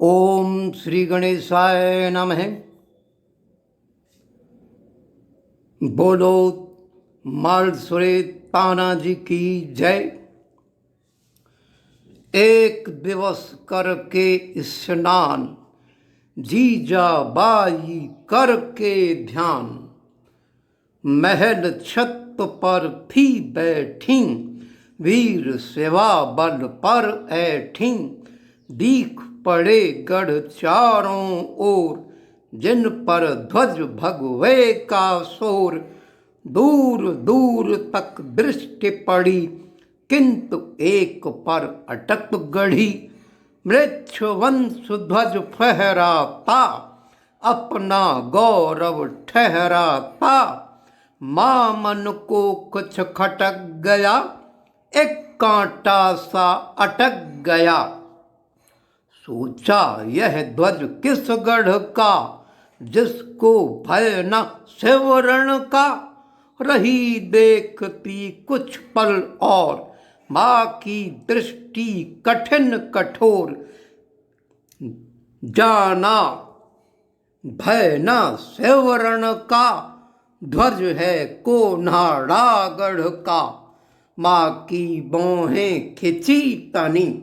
ओम श्री गणेशाय नमः। बोलो मालसुरे तानाजी की जय। एक दिवस करके स्नान, जीजा बाई करके ध्यान, महल छत पर थी बैठी, वीर सेवा बल पर ऐठी। दीख पड़े गढ़ चारों ओर, जिन पर ध्वज भगवे का शोर। दूर दूर तक दृष्टि पड़ी, किंतु एक पर अटक गढ़ी। मृच्छवंश ध्वज फहराता, अपना गौरव ठहराता। मामन को कुछ खटक गया, एक कांटा सा अटक गया। सोचा यह ध्वज किस गढ़ का, जिसको भय न शिवरण का। रही देखती कुछ पल और, माँ की दृष्टि कठिन कठोर। जाना भय न शिवरण का, ध्वज है कोन्हाड़ागढ़ का। माँ की बाहें खिंची तनी,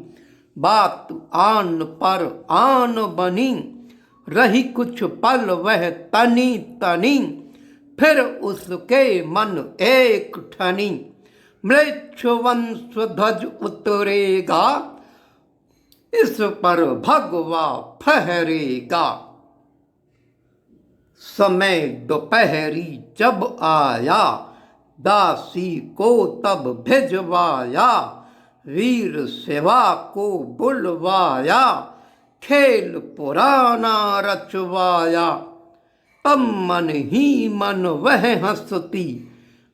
बात आन पर आन बनी। रही कुछ पल वह तनी तनी, फिर उसके मन एक ठनी। मृच्छवंश ध्वज उतरेगा, इस पर भगवा फहरेगा। समय दोपहरी जब आया, दासी को तब भिजवाया। वीर सेवा को बुलवाया, खेल पुराना रचवाया। तब मन ही मन वह हंसती,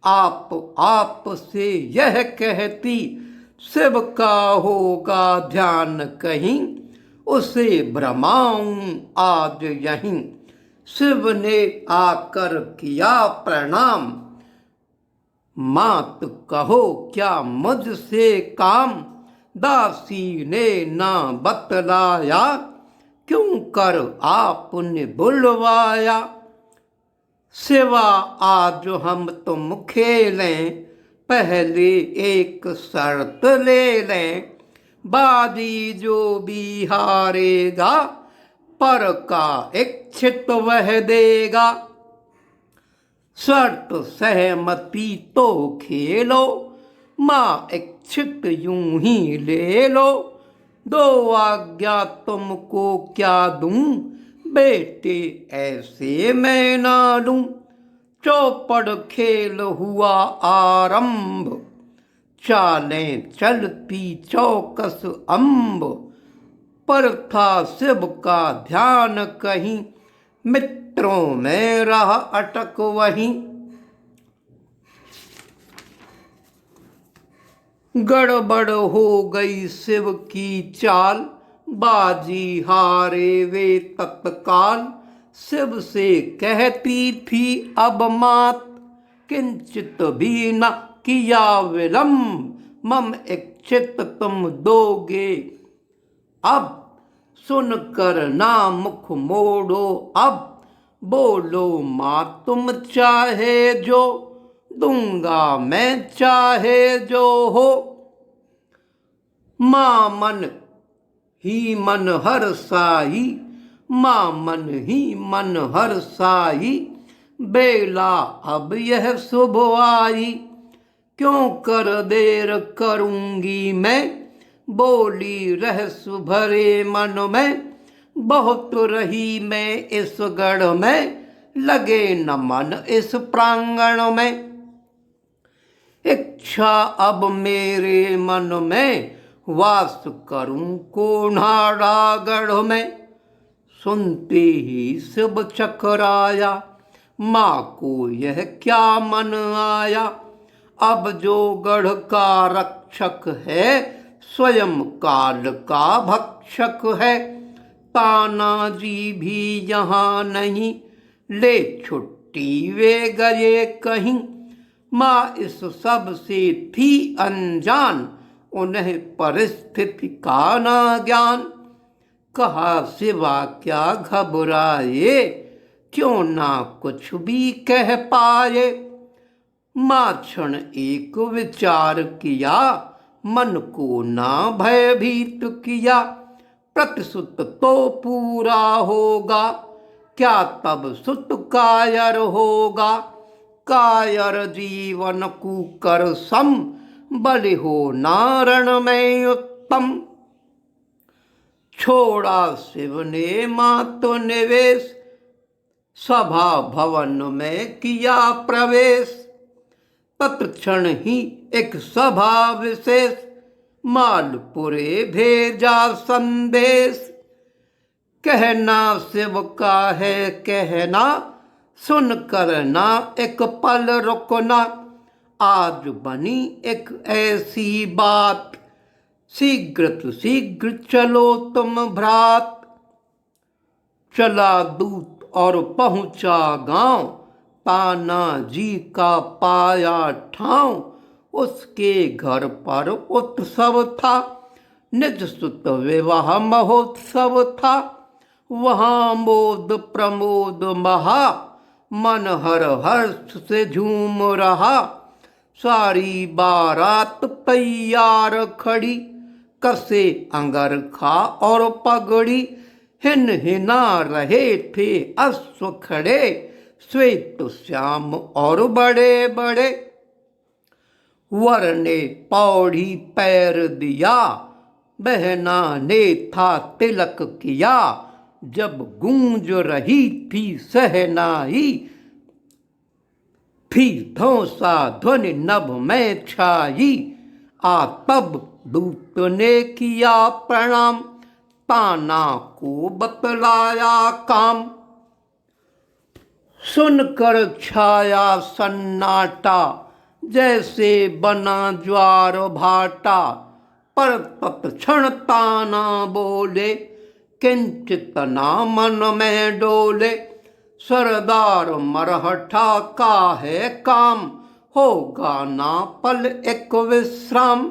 आप से यह कहती। शिव का होगा ध्यान कहीं, उसे भ्रमाऊं आज यहीं। शिव ने आकर किया प्रणाम, मात कहो क्या मुझसे काम। दासी ने ना बतलाया, क्यों कर आपने बुलवाया। सिवा आज हम तुम खेलें, पहले एक शर्त ले लें। बाजी जो भी हारेगा, पर का इच्छित वह देगा। शर्त सहमति तो खेलो, माँ इच्छित यूं ही ले लो। दो आज्ञा तुमको क्या दूं, बेटे ऐसे मैं ना लूं। चौपड़ खेल हुआ आरंभ, चालें चलती चौकस अम्ब। पर था शिव का ध्यान कहीं, मित्रों में रहा अटक वहीं। गड़बड़ हो गई शिव की चाल, बाजी हारे वे तत्काल। शिव से कहती थी अब मात, किंचित भी न किया विलंब। मम इच्छित तुम दोगे अब, सुनकर ना मुख मोड़ो अब। बोलो माँ तुम चाहे जो, दूंगा मैं चाहे जो हो। माँ मन ही मन हर साई, माँ मन ही मन हर साई। बेला अब यह शुभ आई, क्यों कर देर करूंगी मैं। बोली रहस भरे मन में, बहुत रही मैं इस गढ़ में। लगे न मन इस प्रांगण में, इच्छा अब मेरे मन में। वास करूं कोन्हाड़ागढ़ में। सुनते ही शिव चकराया, माँ को यह क्या मन आया। अब जो गढ़ का रक्षक है, स्वयं काल का भक्षक है। तानाजी भी यहाँ नहीं, ले छुट्टी वे गए कहीं। माँ इस सब से थी अनजान, उन्हें परिस्थिति का ना ज्ञान। कहा सिवा क्या घबराए, क्यों ना कुछ भी कह पाए। माक्षण एक विचार किया, मन को ना भयभीत किया। प्रतिसुत तो पूरा होगा, क्या तब सुत कायर होगा। कायर जीवन कुकर सम, बलि हो नारण में उत्तम। छोड़ा शिव ने मातु निवेश, सभा भवन में किया प्रवेश। तत्क्षण ही एक सभा विशेष, मालपुरे भेजा संदेश। कहना शिव का है कहना, सुन कर ना एक पल रुकना। आज बनी एक ऐसी बात, शीघ्र चलो तुम भ्रात। चला दूत और पहुंचा गांव, ताना जी का पाया ठाव। उसके घर पर उत्सव था, निज सुत विवाह महोत्सव था। वहाँ मोद प्रमोद महा, मन हर हर्ष से झूम रहा। सारी बारात तैयार खड़ी, कसे अंगरखा और पगड़ी। हिन हिना रहे थे अश्व खड़े, श्वेत श्याम और बड़े बड़े। वर ने पौड़ी पैर दिया, बहना ने था तिलक किया। जब गूंज रही थी सहनाई, फिर धौंसा ध्वनि नभ में छाई। आ तब दूत ने किया प्रणाम, ताना को बतलाया काम। सुनकर छाया सन्नाटा, जैसे बना ज्वार भाटा। पर तत्क्षण ताना बोले, किंचित ना मन में डोले। सरदार मरहठा का है काम, होगा ना पल एक विश्राम।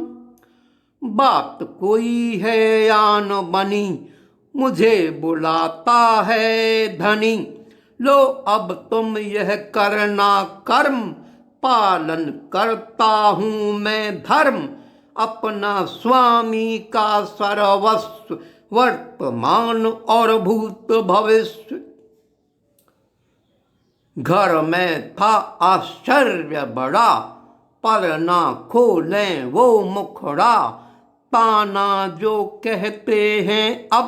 बात कोई है यान बनी, मुझे बुलाता है धनी। लो अब तुम यह करना कर्म, पालन करता हूँ मैं धर्म। अपना स्वामी का सर्वस्व, वर्तमान और भूत भविष्य। घर में था आश्चर्य बड़ा, पर ना खोलें वो मुखड़ा। ताना जो कहते हैं अब,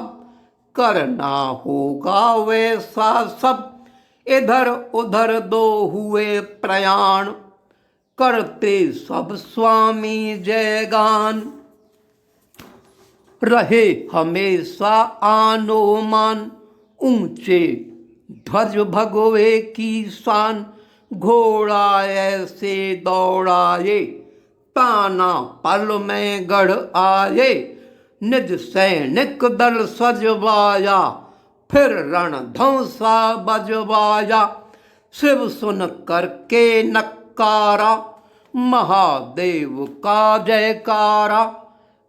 करना होगा वैसा सब। इधर उधर दो हुए प्रयाण, करते सब स्वामी जयगान। रहे हमेशा आनो मान, ऊंचे ध्वज भगवे की शान। घोड़ा ऐसे दौड़ाए, ताना पल में गढ़ आए। निज सैनिक दल सजवाया, फिर रणधौंसा बजवाया। शिव सुन करके नकारा, महादेव का जयकारा।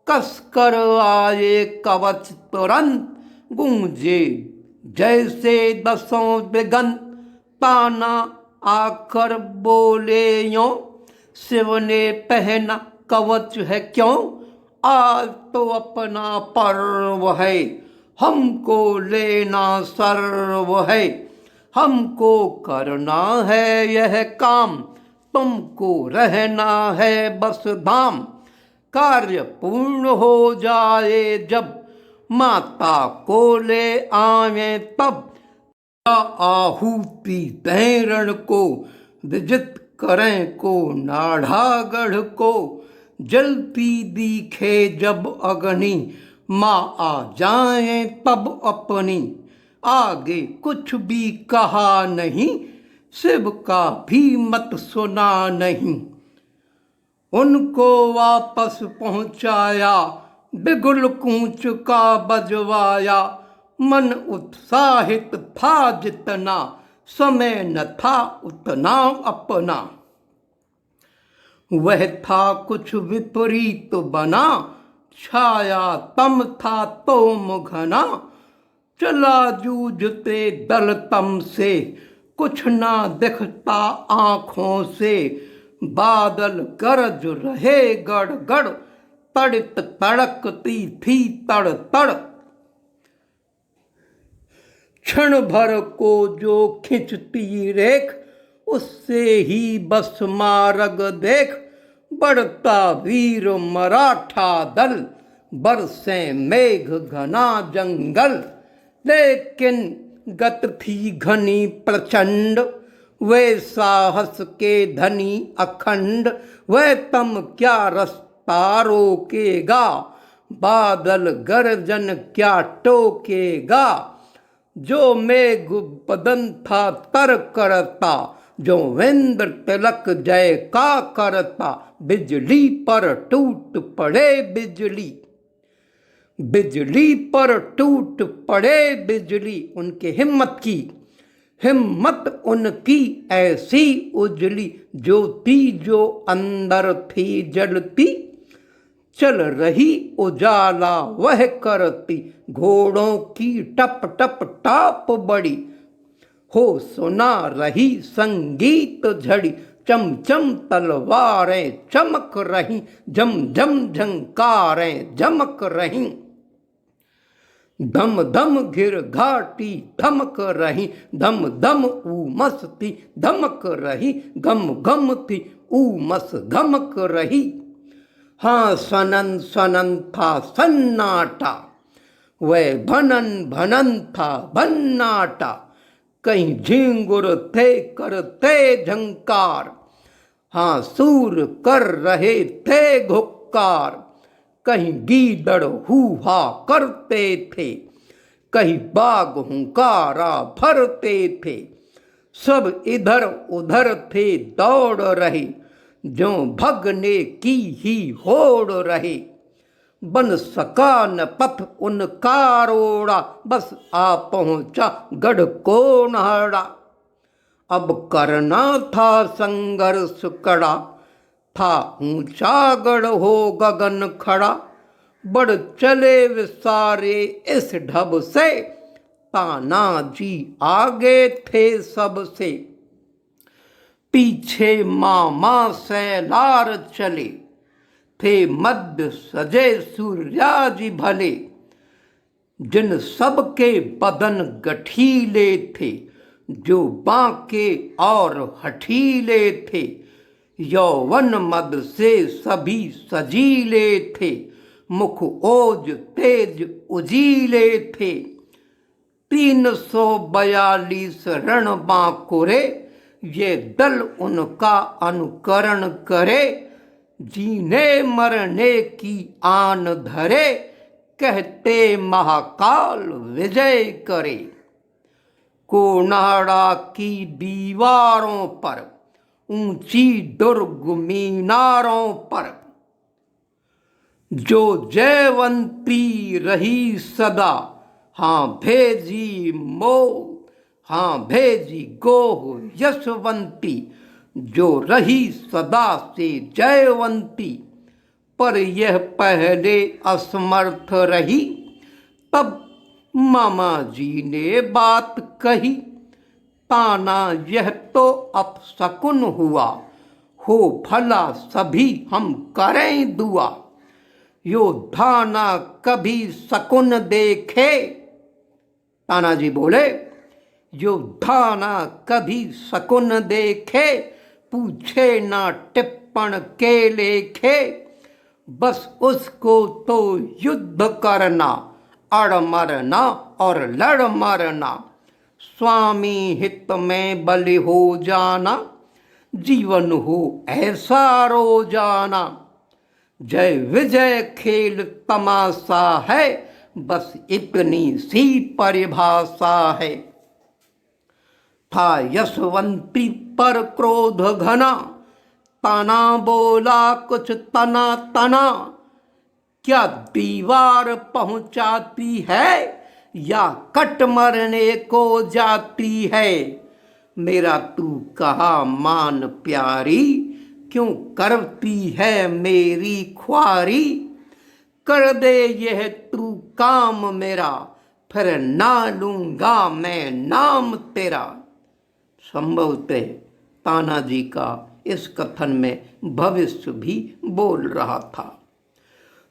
कसकर आए कवच तुरंत, गूंजे जैसे दसों दिगंत। ताना आकर बोले यों, शिव ने पहना कवच है क्यों। आज तो अपना पर्व है, हमको लेना सर्व है। हमको करना है यह काम, तुमको रहना है बस धाम। कार्य पूर्ण हो जाए जब, माता को ले आए तब। आहुति दें रण को, विजित करें को नाढ़ागढ़ को। जलती दिखे जब अग्नि, माँ आ जाए तब अपनी। आगे कुछ भी कहा नहीं, शिव का भी मत सुना नहीं। उनको वापस पहुंचाया, बिगुल कूच का बजवाया। मन उत्साहित था जितना, समय न था उतना अपना। वह था कुछ विपरीत बना, छाया तम था तोम घना। चला जूझते दल तम से, कुछ ना दिखता आंखों से। बादल गरज रहे गड़गड़, तड़ित तड़कती थी तड़ तड़। क्षण भर को जो खिंचती रेख, उससे ही बस मार्ग देख। बढ़ता वीर मराठा दल, बरसे मेघ घना जंगल। लेकिन गत थी घनी प्रचंड, वे साहस के धनी अखंड। वह तम क्या रास्ता रोकेगा, बादल गर्जन क्या टोकेगा। जो मेघ बदन था तर करता, जो वेंद्र तिलक जय का करता। बिजली पर टूट पड़े बिजली, बिजली पर टूट पड़े बिजली। उनके हिम्मत उनकी ऐसी उजली। ज्योति जो अंदर थी जलती, चल रही उजाला वह करती। घोड़ों की टप टप टाप बड़ी, हो सुना रही संगीत झड़ी। चम चम तलवारें चमक रही, झम झम झंकारें झमक रही। धम धम घिर घाटी धमक रही, धम धम उमस थी धमक रही। घम घम थी उमस धमक रही। हाँ सनन सनन था सन्नाटा, वह भनन भनन था भन्नाटा। कहीं झिंगुर थे करते झंकार, हाँ सूर कर रहे थे घुक्कार। कहीं गीदड़ हूहा करते थे, कहीं बाघ हुंकारा भरते थे। सब इधर उधर थे दौड़ रहे, जो भगने की ही होड़ रहे। बन सका न पथ उनका रोड़ा, बस आ पहुंचा गढ़ को नहड़ा। अब करना था संघर्ष कड़ा, था ऊंचा गढ़ हो गगन खड़ा। बढ़ चले विसारे इस ढब से, तानाजी आगे थे सबसे। पीछे मामा सैलार चले, थे मध्य सजे सूर्याजी भले। जिन सबके बदन गठीले थे, जो बांके और हठीले थे। यौवन मद से सभी सजीले थे, मुख ओज तेज उजीले थे। 342 रण बांकुरे, ये दल उनका अनुकरण करे। जीने मरने की आन धरे, कहते महाकाल विजय करे। कोनाड़ा की दीवारों पर, ऊंची दुर्ग मीनारों पर। जो जयवंती रही सदा, हाँ भेजी हाँ भेजी गोह यशवंती। जो रही सदा से जयवंती, पर यह पहले असमर्थ रही। तब मामा जी ने बात कही, ताना यह तो अपशकुन हुआ। हो भला सभी हम करें दुआ, योद्धा ना कभी शकुन देखे। तानाजी बोले, योद्धा ना कभी शकुन देखे। पूछे ना टिप्पण के लेखे, बस उसको तो युद्ध करना। अड़ मरना और लड़ मरना, स्वामी हित में बलि हो जाना। जीवन हो ऐसा रोजाना, जय विजय खेल तमाशा है। बस इतनी सी परिभाषा है। था यशवंती पर क्रोध घना, तना बोला कुछ तना तना। क्या दीवार पहुंचाती है, या कट मरने को जाती है। मेरा तू कहा मान प्यारी, क्यों करती है मेरी ख्वारी। कर दे यह तू काम मेरा, फिर ना लूंगा मैं नाम तेरा। संभवतः तानाजी का इस कथन में भविष्य भी बोल रहा था।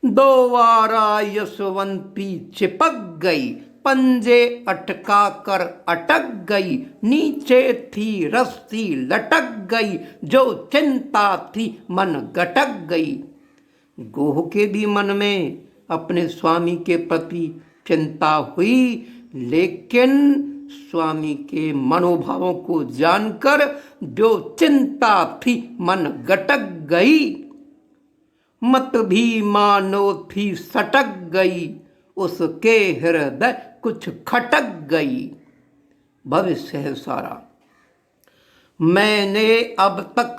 दो वारा यशवंती चिपक गई, पंजे अटका कर अटक गई, नीचे थी रस्सी लटक गई, जो चिंता थी मन गटक गई। गोह के भी मन में अपने स्वामी के प्रति चिंता हुई, लेकिन स्वामी के मनोभावों को जानकर जो चिंता थी मन गटक गई। मत भी मानो थी सटक गई, उसके हृदय कुछ खटक गई। भविष्य है सारा। मैं अब तक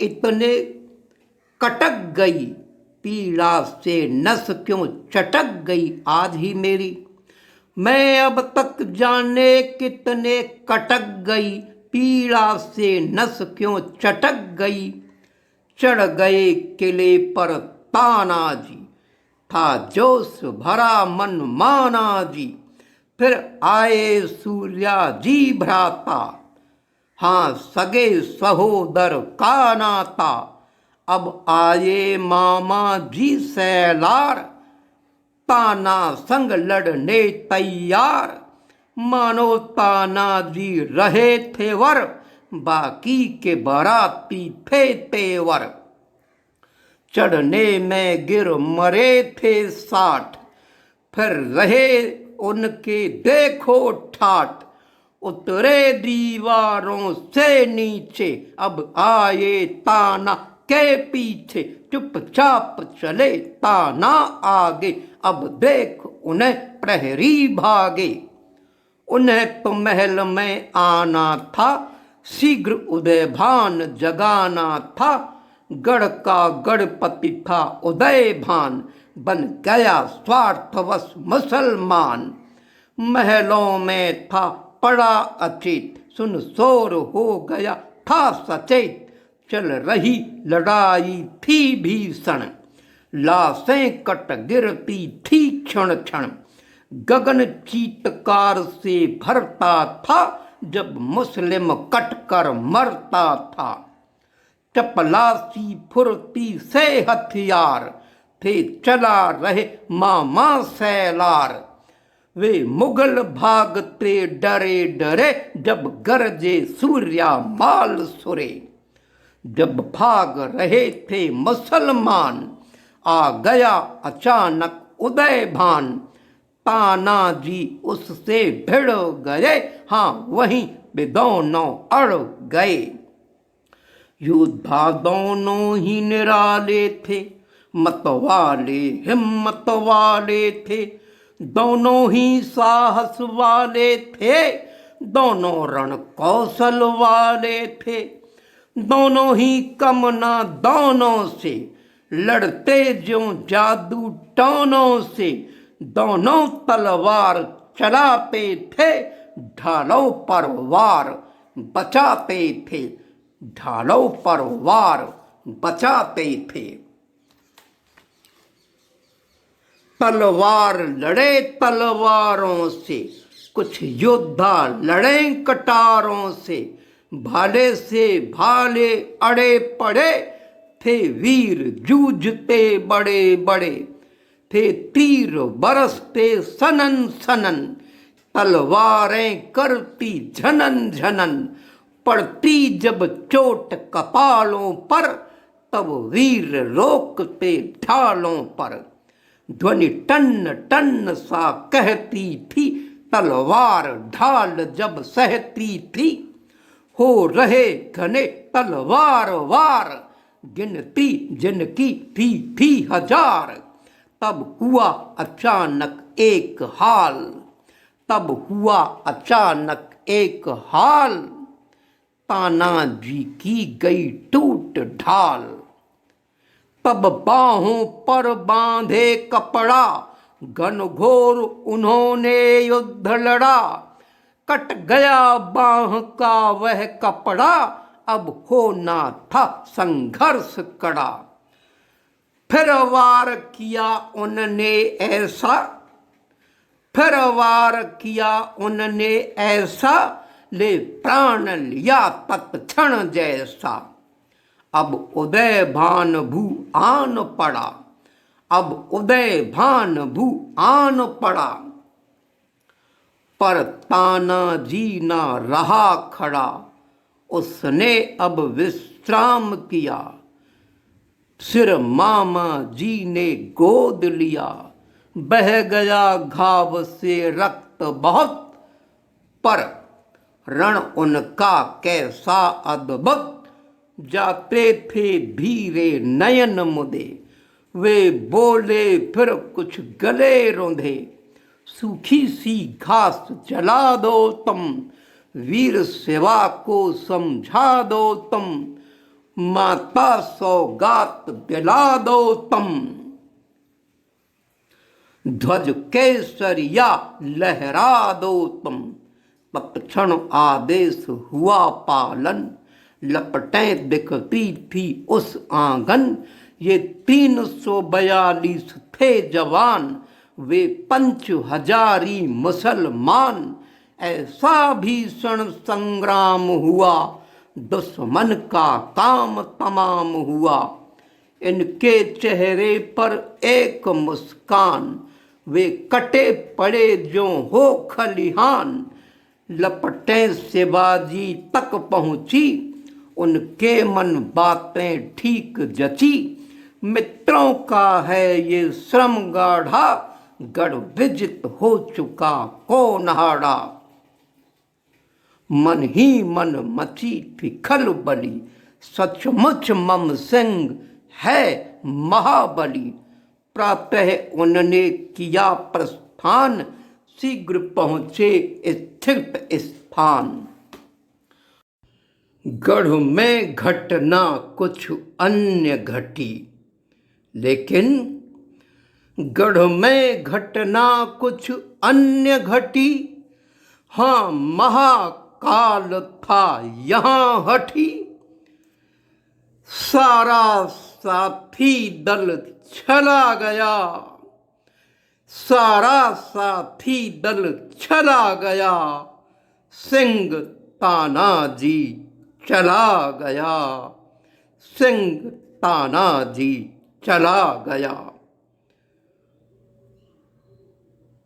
इतने कटक गई, पीड़ा से नस क्यों चटक गई आज ही मेरी। मैं अब तक जाने कितने कटक गई, पीड़ा से नस क्यों चटक गई। चढ़ गए किले पर तानाजी, था जोश भरा मन माना जी। फिर आए सूर्या जी भ्राता, हाँ सगे सहोदर का नाता। अब आए मामा जी सैलार, ताना संग लड़ने तैयार। मानो तानाजी रहे थे वर, बाकी के बाराती थे तेवर। चढ़ने में गिर मरे थे 60, फिर रहे उनके देखो ठाट। उतरे दीवारों से नीचे, अब आए ताना के पीछे। चुपचाप चले ताना आगे, अब देख उन्हें प्रहरी भागे। उन्हें तो महल में आना था, शीघ्र उदय भान जगाना था। गढ़ का गढ़पति था उदय भान, बन गया स्वार्थवश मुसलमान। महलों में था पड़ा अचेत, सुन शोर हो गया था सचेत। चल रही लड़ाई थी भीषण, लाशें कट गिरती थी क्षण क्षण। गगन चीत्कार से भरता था, जब मुस्लिम कटकर मरता था। चपलासी फुर्ती से हथियार थे, चला रहे मामा सैलार। वे मुगल भागते डरे डरे, जब गरजे सूर्या माल सुरे। जब भाग रहे थे मुसलमान, आ गया अचानक उदय भान। तानाजी उससे भिड़ गए, हाँ वहीं वे दोनों अड़ गए। योद्धा दोनों ही निराले थे, मतवाले हिम्मत वाले थे। दोनों ही साहस वाले थे, दोनों रण कौशल वाले थे। दोनों ही कमना दोनों से, लड़ते जो जादू टोनों से। दोनों तलवार चलाते थे, ढालों पर वार बचाते थे। ढालों पर वार बचाते थे। तलवार लड़े तलवारों से, कुछ योद्धा लड़े कटारों से। भाले से भाले अड़े पड़े थे, वीर जूझते बड़े बड़े थे। तीर बरसते सनन सनन, तलवारें करती झनन झनन। पड़ती जब चोट कपालों पर, तब वीर रोकते ढालों पर। ध्वनि टन टन सा कहती थी, तलवार ढाल जब सहती थी। हो रहे घने तलवार वार, गिनती जिनकी थी हजार। तब हुआ अचानक एक हाल, तब हुआ अचानक एक हाल। तानाजी की गई टूट ढाल। तब बाहों पर बांधे कपड़ा, घनघोर उन्होंने युद्ध लड़ा। कट गया बाह का वह कपड़ा, अब होना था संघर्ष कड़ा। फिर वार किया उनने ऐसा, फिर वार किया उनने ऐसा, ले प्राण लिया तत्क्षण जैसा। अब उदय भान भू आन पड़ा, अब उदय भान भू आन पड़ा, पर तानाजी ना रहा खड़ा, उसने अब विश्राम किया। सिर मामा जी ने गोद लिया, बह गया घाव से रक्त बहुत, पर रण उनका कैसा अद्भुत। जाते थे धीरे नयन मुदे, वे बोले फिर कुछ गले रोंधे। सूखी सी घास जला दो तुम, वीर सेवा को समझा दो तुम, माता सौगात दिला दो तुम। ध्वज केसरिया लहरा दो तुम, तत्क्षण आदेश हुआ पालन। लपटें दिखती थी उस आंगन, ये 342 थे जवान, वे 5000 मुसलमान। ऐसा भीषण संग्राम हुआ, दुश्मन का काम तमाम हुआ। इनके चेहरे पर एक मुस्कान, वे कटे पड़े जो हो खलिहान। लपटें शिवाजी तक पहुंची, उनके मन बातें ठीक जची। मित्रों का है ये श्रम गाढ़ा, गढ़ विजित हो चुका कौन हाड़ा। मन ही मन मची थी खलबली, सचमुच मम सिंह है महाबली। प्रातः उनने किया प्रस्थान, शीघ्र पहुंचे स्थित स्थान। गढ़ में घटना कुछ अन्य घटी, लेकिन गढ़ में घटना कुछ अन्य घटी। हाँ, महाकाल था यहाँ हठी। सारा साथी दल चला गया, सारा साथी दल चला गया। सिंह तानाजी चला गया, सिंह तानाजी चला गया।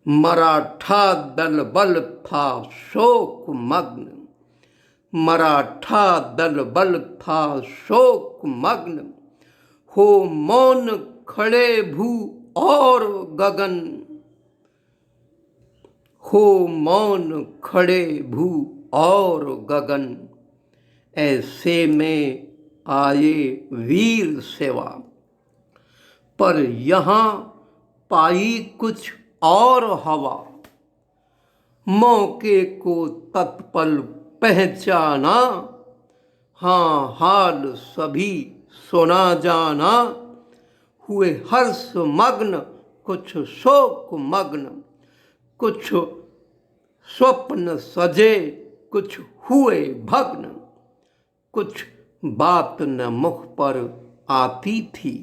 मराठा दल बल था शोक मग्न, मराठा दल बल था शोक मग्न। हो मौन खड़े भू और गगन, हो मौन खड़े भू और गगन। ऐसे में आए वीर सेवा, पर यहाँ पाई कुछ और हवा। मौके को तत्पल पहचाना, हाँ हाल सभी सुना जाना। हुए हर्ष मग्न कुछ शोक मग्न, कुछ स्वप्न सजे कुछ हुए भग्न। कुछ बात न मुख पर आती थी,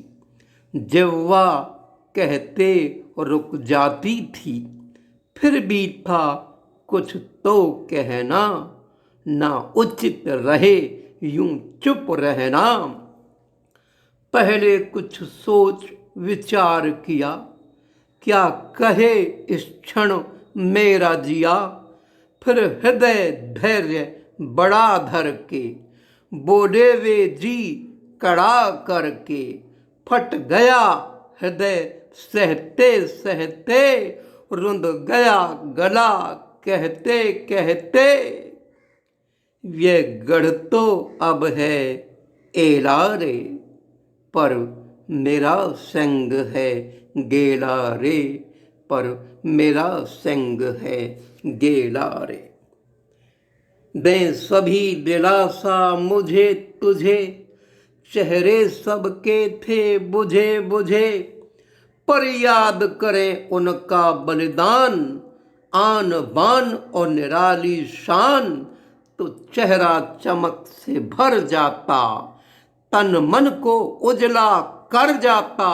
जिह्वा कहते रुक जाती थी। फिर भी था कुछ तो कहना, ना उचित रहे यूं चुप रहना। पहले कुछ सोच विचार किया, क्या कहे इस क्षण मेरा जिया। फिर हृदय धैर्य बड़ा धर के, बोले वे जी कड़ा करके। फट गया हृदय सहते सहते, रुंध गया गला कहते कहते। ये गढ़ तो अब है एला रे, पर मेरा संग है गेला रे, पर मेरा संग है गेला रे। दें सभी दिलासा मुझे तुझे, चेहरे सबके थे बुझे बुझे। पर याद करें उनका बलिदान, आन बान और निराली शान। तो चेहरा चमक से भर जाता, तन मन को उजला कर जाता,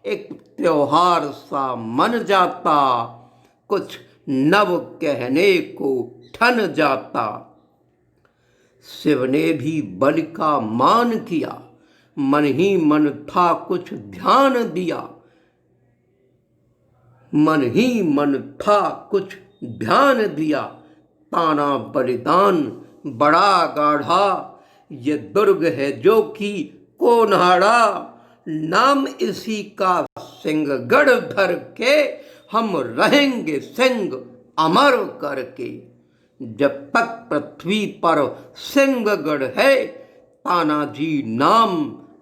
एक त्योहार सा मन जाता, कुछ नव कहने को ठन जाता। शिव ने भी बलि का मान किया, मन ही मन था कुछ ध्यान दिया, मन ही मन था कुछ ध्यान दिया। ताना बलिदान बड़ा गाढ़ा, ये दुर्ग है जो कि कोन्हाड़ा, नाम इसी का सिंहगढ़ धर के, हम रहेंगे सिंह अमर करके। जब तक पृथ्वी पर सिंहगढ़ है, तानाजी नाम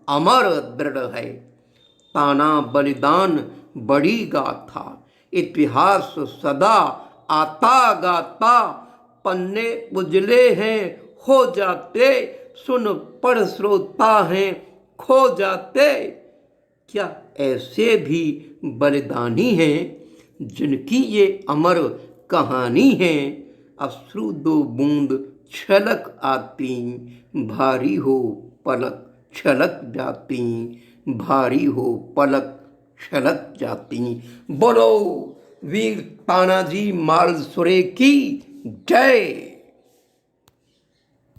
अमर दृढ़ है। ताना बलिदान बड़ी गाथा, इतिहास सदा आता गाता, पन्ने उजले हैं हो जाते, सुन पढ़ श्रोता हैं खो जाते। क्या ऐसे भी बलिदानी हैं जिनकी ये अमर कहानी है। अश्रु दो बूंद छलक आती, भारी हो पलक छलक जाती, भारी हो पलक छलक जाती। बोलो वीर तानाजी मालसुरे की जय।